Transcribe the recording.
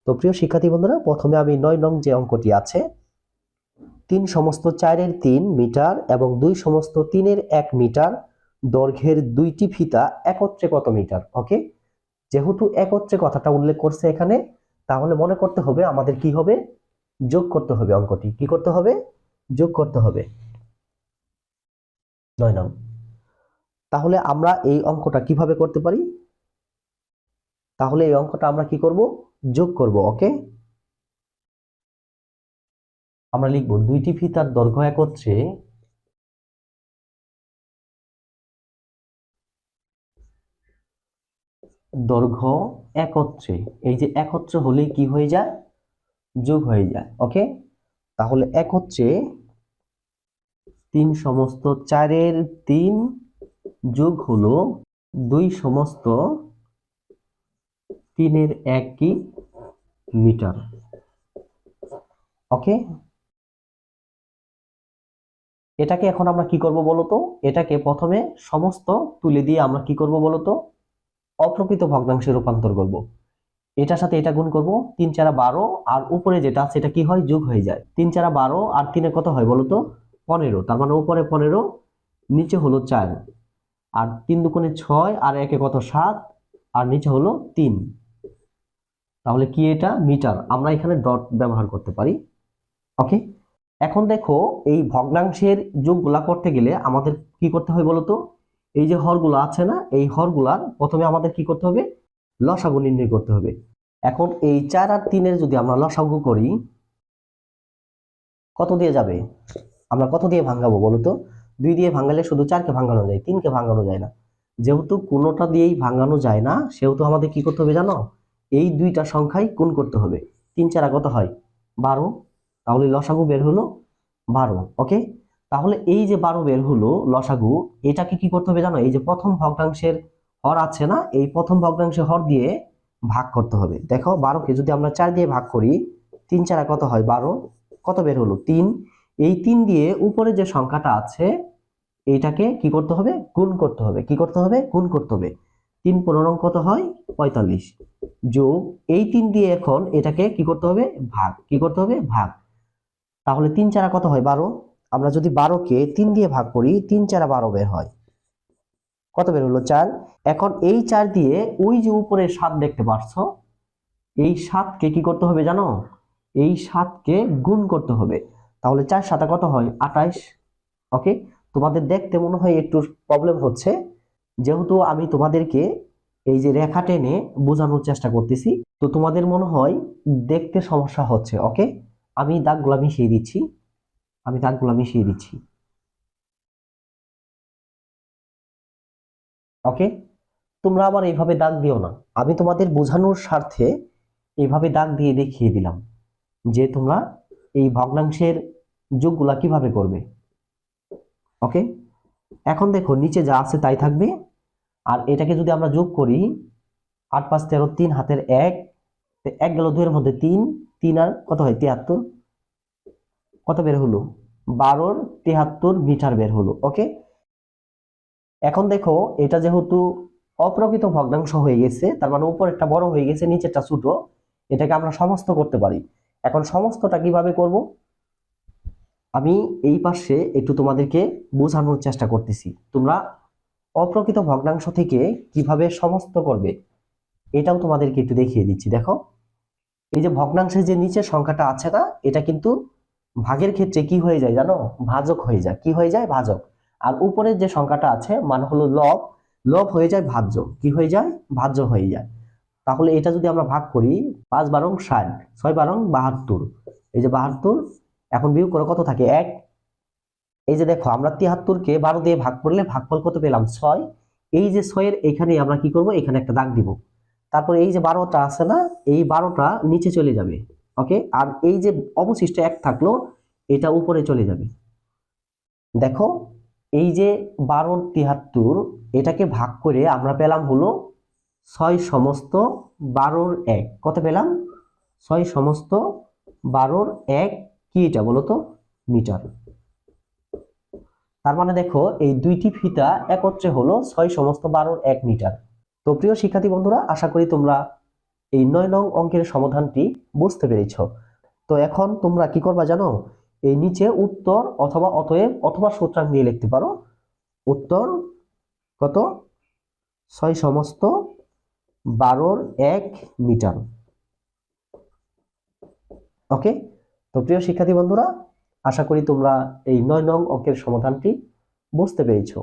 তো প্রিয় শিক্ষার্থী বন্ধুরা, প্রথমে আমি 9 নং যে অঙ্কটি আছে 3 সমস্ত 4-এর 3 মিটার এবং 2 সমস্ত 3-এর 1 মিটার দৈর্ঘ্যের দুইটি ফিতা একত্রে কত মিটার। ওকে, যেহেতু একত্রে কথাটা উল্লেখ করছে এখানে, তাহলে মনে করতে হবে আমাদের কি হবে, যোগ করতে হবে। অঙ্কটি কি করতে হবে, যোগ করতে হবে। 9 নং। তাহলে আমরা এই অঙ্কটা কিভাবে করতে পারি, তাহলে এই অঙ্কটা আমরা কি করব, যোগ করব। ওকে, আমরা লিখব দুইটি ফিতার দৈর্ঘ্য একত্রে দৈর্ঘ্য একত্রে, এই যে একত্রে হলে কি হয়ে যায়, যোগ হয়ে যায়। ওকে, তাহলে একত্রে 3 সমস্ত 4-এর 3 যোগ হলো 2 সমস্ত 3-এর 1 কি মিটার। ওকে, এটাকে এখন আমরা কি করব বলতো, এটাকে প্রথমে সমস্ত তুলে দিয়ে আমরা কি করব বলতো, অপ্রকৃত ভগ্নাংশে রূপান্তর করব। এটার সাথে এটা গুণ করব, 3 4 12, আর উপরে যেটা আছে এটা কি হয়, যোগ হয়ে যায়। 3 4 12 আর 3 কত হয় বলতো, 15। তার মানে উপরে 15, নিচে হলো 4, আর 3 দুগুণে 6, আর 1 কত 7, আর নিচে হলো 3। তাহলে কি এটা মিটার, আমরা এখানে ডট ব্যবহার করতে পারি। ওকে, এখন দেখো এই ভগ্নাংশের যোগগুলা করতে গেলে আমাদের কি করতে হয় বলতো, এই যে হরগুলো আছে না, এই হরগুলার প্রথমে আমাদের কি করতে হবে, লসাগু নির্ণয় করতে হবে। এখন এই 4 আর 3-এর যদি আমরা লসাগু করি, কত দিয়ে যাবে, আমরা কত দিয়ে ভাঙাবো বলতো, 2 দিয়ে ভাঙালে শুধু 4কে ভাঙানো যায়, 3কে ভাঙানো যায় না। যেহেতু কোনোটা দিয়েই ভাঙানো যায় না, সেহেতু আমাদের কি করতে হবে জানো, এই দুইটা সংখ্যাই গুণ করতে হবে। 3 4 কত হয় 12, তাহলে লসাগু বের হলো 12। ওকে, তাহলে এই যে 12 বের হলো লসাগু, এটাকে কি করতে হবে জানো, এই যে প্রথম ভগ্নাংশের হর আছে না, এই প্রথম ভগ্নাংশের হর দিয়ে ভাগ করতে হবে। দেখো 12কে যদি আমরা 4 দিয়ে ভাগ করি, 3 4 কত হয় 12, কত বের হলো 3। এই 3 দিয়ে উপরে যে সংখ্যাটা আছে এইটাকে কি করতে হবে, গুণ করতে হবে। কি করতে হবে, গুণ করতে হবে। 3 15 কত হয় 45, যোগ এই 3 দিয়ে এখন এটাকে কি করতে হবে, ভাগ। কি করতে হবে, ভাগ। তাহলে 3 4 কত হয় 12, আমরা যদি 12কে 3 দিয়ে ভাগ করি, 3 4 12 বের হয়, কত বের হলো 4। এখন এই 4 দিয়ে ওই যে উপরে 7 দেখতে পাচ্ছ, এই 7কে কি করতে হবে জানো, এই 7কে গুণ করতে হবে। তাহলে 4 7 কত হয় 28। ওকে, তোমাদের দেখতে মনে হয় একটু প্রবলেম হচ্ছে, যেহেতু আমি তোমাদেরকে এই যে রেখা টেনে বোঝানোর চেষ্টা করতেছি, তো তোমাদের মনে হয় দেখতে সমস্যা হচ্ছে। ওকে, আমি দাগগুলা মিশিয়ে দিচ্ছি, আমি দাগগুলা মিশিয়ে দিচ্ছি। ওকে, তোমরা আবার এইভাবে দাগ দিও না, আমি তোমাদের বোঝানোর স্বার্থে এইভাবে দাগ দিয়ে দেখিয়ে দিলাম যে তোমরা এই ভগ্নাংশের যোগগুলা কিভাবে করবে। ওকে, এখন দেখো নিচে যা আছে তাই থাকবে, আর এটাকে যদি আমরা যোগ করি, 8 5 13, 3 হাতের 1, 1 গেল 2 এর মধ্যে 3, 3 আর কত হয় 73, কত বের হলো 12 73 মিটার বের হলো। ওকে, এখন দেখো এটা যেহেতু অপ্রকৃত ভগ্নাংশ হয়ে গেছে, তার মানে উপরেরটা বড় হয়ে গেছে, নিচেরটা ছোট, এটাকে আমরা সমস্ত করতে পারি। এখন সমস্তটা কিভাবে করব, আমি এই পাশে একটু তোমাদেরকে বোঝানোর চেষ্টা করতেছি। তোমরা অপ্রকৃত ভগ্নাংশ থেকে কিভাবে সমস্ত করবে এটাও তোমাদেরকে একটু দেখিয়ে দিচ্ছি। দেখো এই যে ভগ্নাংশের যে নিচের সংখ্যাটা আছে না, এটা কিন্তু ভাগের ক্ষেত্রে কি হয়ে যায় জানো, ভাজক হয়ে যায়। কি হয়ে যায়, ভাজক। আর উপরের যে সংখ্যাটা আছে মানে হলো লব, লব হয়ে যায় ভাজ্য। কি হয়ে যায়, ভাজ্য হয়ে যায়। তাহলে এটা যদি আমরা ভাগ করি, 5 12 60, 6 12 72, এই যে 72, এখন বিয়োগ করে কত থাকে 1। এই যে দেখো আমরা 73কে 12 দিয়ে ভাগ করলে ভাগফল কত পেলাম 6। এই যে 6 এর এখানে আমরা কি করব, এখানে একটা দাগ দিব। তারপর এই যে 12টা আছে না, এই 12টা নিচে চলে যাবে। ওকে, আর এই যে অবশিষ্ট 1 থাকলো, এটা উপরে চলে যাবে। দেখো এই যে 12 73, এটাকে ভাগ করে আমরা পেলাম হলো 6 সমস্ত 12 1, কত পেলাম 6 সমস্ত 12 1, কি এটা বলো তো, মিটার। তার মানে দেখো এই দুইটি ফিতা একত্রে হলো 6 সমস্ত 12 1 মিটার। তো প্রিয় শিক্ষার্থী বন্ধুরা, আশা করি তোমরা এই 9 নং অঙ্কের সমাধানটি বুঝতে পেরেছ। তো এখন তোমরা কি করবা জানো, এই নিচে উত্তর অথবা অতএব অথবা সূত্রাঙ্ক দিয়ে লিখতে পারো। উত্তর কত, 6 সমস্ত 12 1 মিটার। ওকে, তো প্রিয় শিক্ষার্থী বন্ধুরা, আশা করি তোমরা এই 9 নং অঙ্কের সমাধানটি বুঝতে পেরেছো।